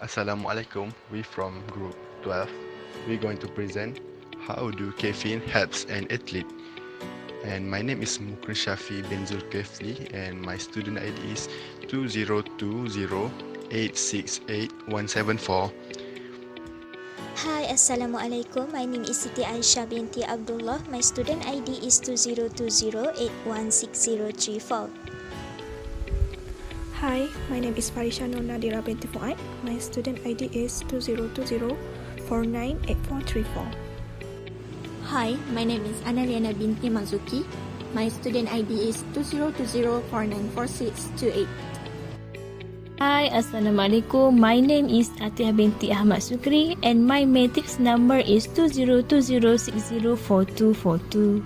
Assalamualaikum, we from group 12. We're going to present how do caffeine helps an athlete. And my name is Mukri Shafi bin Zulkifli and my student ID is 2020868174. Hi, Assalamualaikum. My name is Siti Aisyah binti Abdullah. My student ID is 2020816034. Hi, my name is Farisha Nur Nadira binti Fuad. My student ID is 2020498434. Hi, my name is Analiana binti Mazuki. My student ID is 2020494628. Hi, Assalamualaikum. My name is Atiyah binti Ahmad Sukri and my matrix number is 2020604242.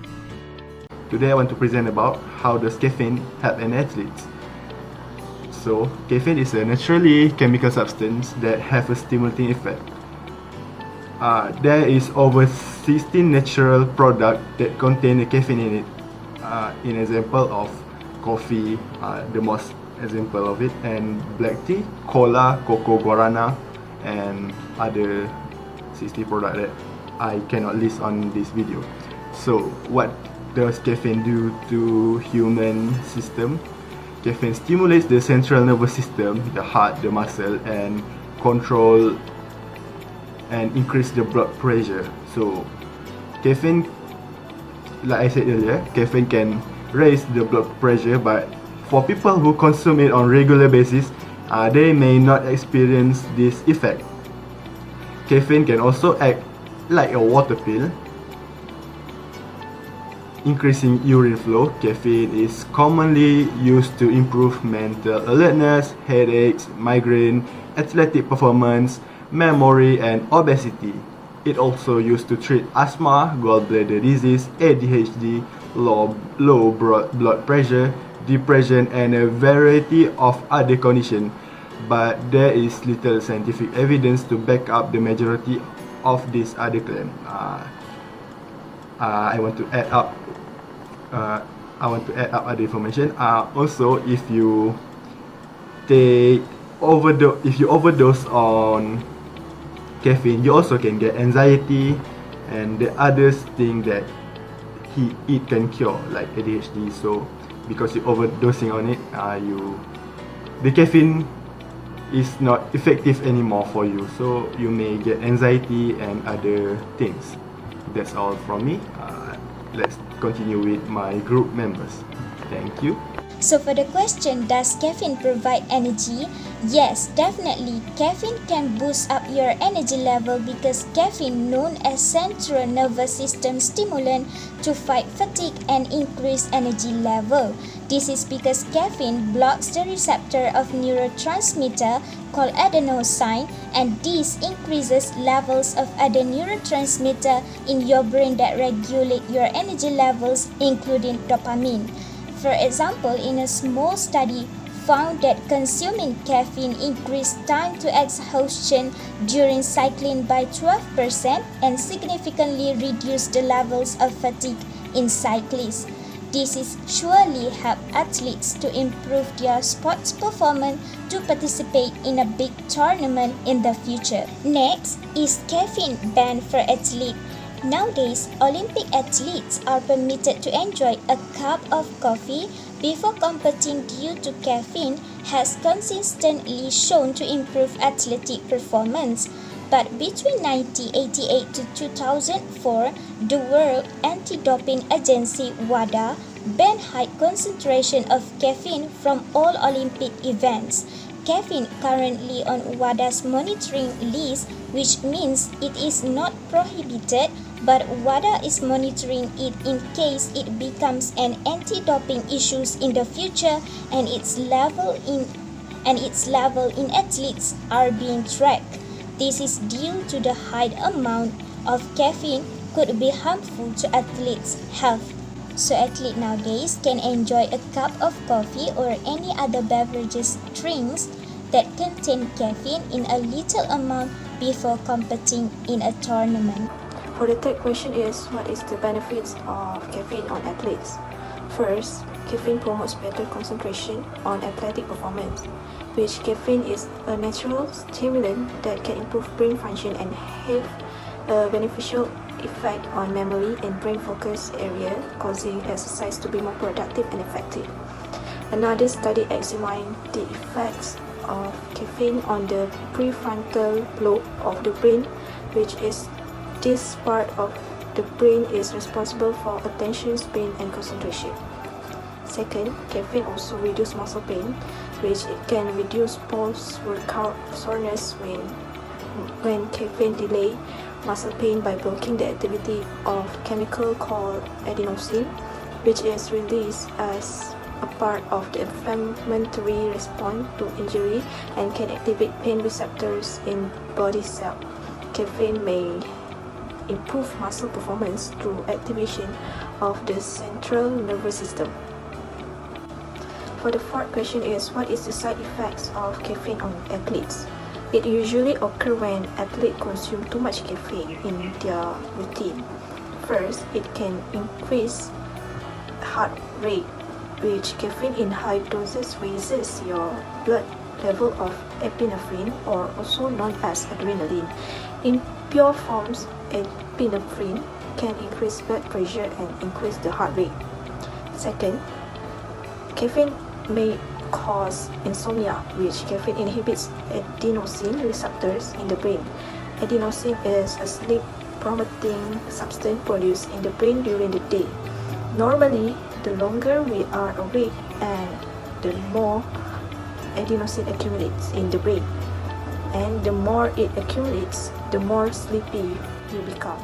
Today I want to present about how does caffeine help an athlete. So, caffeine is a naturally chemical substance that have a stimulating effect. There is over 16 natural products that contain the caffeine in it. In example of coffee, the most example of it, and black tea, cola, cocoa guarana, and other 60 products that I cannot list on this video. So, what does caffeine do to human system? Caffeine stimulates the central nervous system, the heart, the muscle, and control and increase the blood pressure. So, caffeine, like I said earlier, caffeine can raise the blood pressure, but for people who consume it on regular basis, they may not experience this effect. Caffeine can also act like a water pill, increasing urine flow. Caffeine is commonly used to improve mental alertness, headaches, migraine, athletic performance, memory, and obesity. It also used to treat asthma, gallbladder disease, ADHD, low blood pressure, depression, and a variety of other conditions. But there is little scientific evidence to back up the majority of these other claims. I want to add up other information. Also, if you overdose on caffeine, you also can get anxiety and the other thing that it can cure, like ADHD. So, because you're overdosing on it, the caffeine is not effective anymore for you. So, you may get anxiety and other things. That's all from me. Let's continue with my group members. Thank you. So for the question, does caffeine provide energy? Yes, definitely. Caffeine can boost up your energy level because caffeine, known as central nervous system stimulant, to fight fatigue and increase energy level. This is because caffeine blocks the receptor of neurotransmitter called adenosine, and this increases levels of other neurotransmitter in your brain that regulate your energy levels, including dopamine. For example, in a small study found that consuming caffeine increased time to exhaustion during cycling by 12% and significantly reduced the levels of fatigue in cyclists. This is surely help athletes to improve their sports performance to participate in a big tournament in the future. Next, is caffeine banned for athletes? Nowadays, Olympic athletes are permitted to enjoy a cup of coffee before competing due to caffeine has consistently shown to improve athletic performance. But between 1988 to 2004, the World Anti-Doping Agency (WADA) banned high concentration of caffeine from all Olympic events. Caffeine currently on WADA's monitoring list, which means it is not prohibited, but WADA is monitoring it in case it becomes an anti-doping issue in the future, and its level in athletes are being tracked. This is due to the high amount of caffeine could be harmful to athletes' health. So athletes nowadays can enjoy a cup of coffee or any other beverages, drinks that contain caffeine in a little amount before competing in a tournament. For the third question is, what is the benefits of caffeine on athletes? First, caffeine promotes better concentration on athletic performance. which caffeine is a natural stimulant that can improve brain function and have a beneficial effect on memory and brain focus area, causing exercise to be more productive and effective. Another study examined the effects of caffeine on the prefrontal lobe of the brain, which is this part of the brain is responsible for attention span and concentration. Second, caffeine also reduces muscle pain, which it can reduce post-workout soreness when caffeine delay muscle pain by blocking the activity of chemical called adenosine, which is released as a part of the inflammatory response to injury and can activate pain receptors in body cell. Caffeine may improve muscle performance through activation of the central nervous system. For the fourth question is, what is the side effects of caffeine on athletes? It usually occurs when athletes consume too much caffeine in their routine. First, it can increase heart rate, which caffeine in high doses raises your blood level of epinephrine, or also known as adrenaline. In pure forms, epinephrine can increase blood pressure and increase the heart rate. Second, caffeine may cause insomnia, which caffeine inhibits adenosine receptors in the brain. Adenosine is a sleep-promoting substance produced in the brain during the day. Normally, the longer we are awake and the more adenosine accumulates in the brain, and the more it accumulates, the more sleepy you become.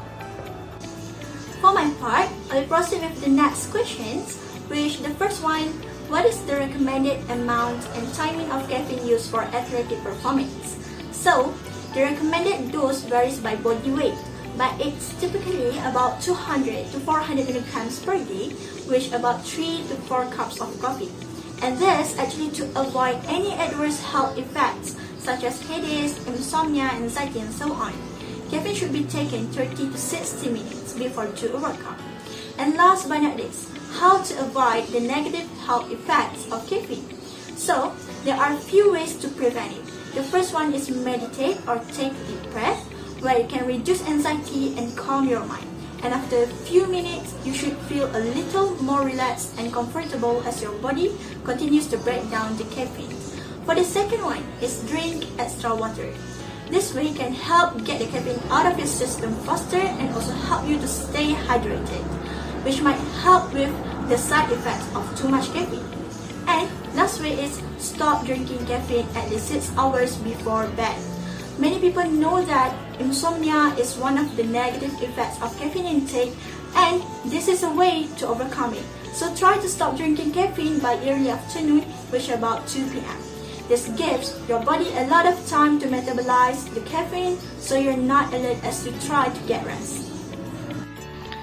For my part, I'll proceed with the next questions, which the first one, what is the recommended amount and timing of caffeine used for athletic performance? So, the recommended dose varies by body weight, but it's typically about 200 to 400 milligrams per day, which about 3 to 4 cups of coffee. And this actually to avoid any adverse health effects such as headaches, insomnia, anxiety, and so on. Caffeine should be taken 30 to 60 minutes before to a workout. And last but not least, how to avoid the negative health effects of caffeine. So, there are a few ways to prevent it. The first one is meditate or take a deep breath, where you can reduce anxiety and calm your mind. And after a few minutes, you should feel a little more relaxed and comfortable as your body continues to break down the caffeine. For the second one is drink extra water. This way can help get the caffeine out of your system faster and also help you to stay hydrated, which might help with the side effects of too much caffeine. And last way is stop drinking caffeine at least 6 hours before bed. Many people know that insomnia is one of the negative effects of caffeine intake, and this is a way to overcome it. So try to stop drinking caffeine by early afternoon, which is about 2 p.m. This gives your body a lot of time to metabolize the caffeine, so you're not alert as you try to get rest.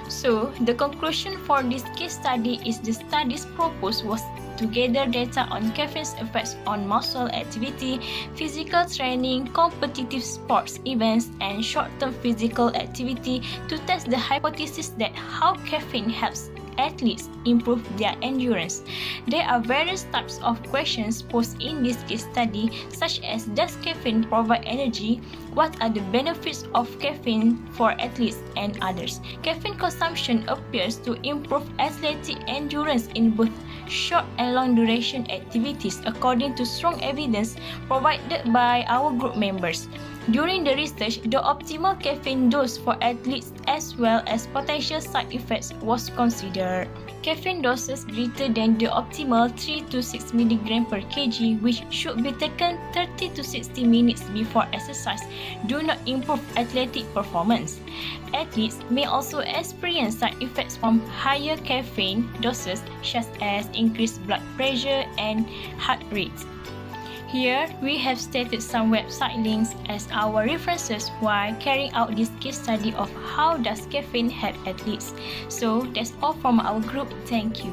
So, the conclusion for this case study is the study's purpose was to gather data on caffeine's effects on muscle activity, physical training, competitive sports events, and short-term physical activity to test the hypothesis that how caffeine helps athletes improve their endurance. There are various types of questions posed in this case study, such as does caffeine provide energy? What are the benefits of caffeine for athletes and others? Caffeine consumption appears to improve athletic endurance in both short and long duration activities according to strong evidence provided by our group members. During the research, the optimal caffeine dose for athletes as well as potential side effects was considered. Caffeine doses greater than the optimal 3 to 6 mg per kg, which should be taken 30 to 60 minutes before exercise, do not improve athletic performance. Athletes may also experience side effects from higher caffeine doses, such as increased blood pressure and heart rate. Here, we have stated some website links as our references while carrying out this case study of how does caffeine help athletes. So, that's all from our group. Thank you.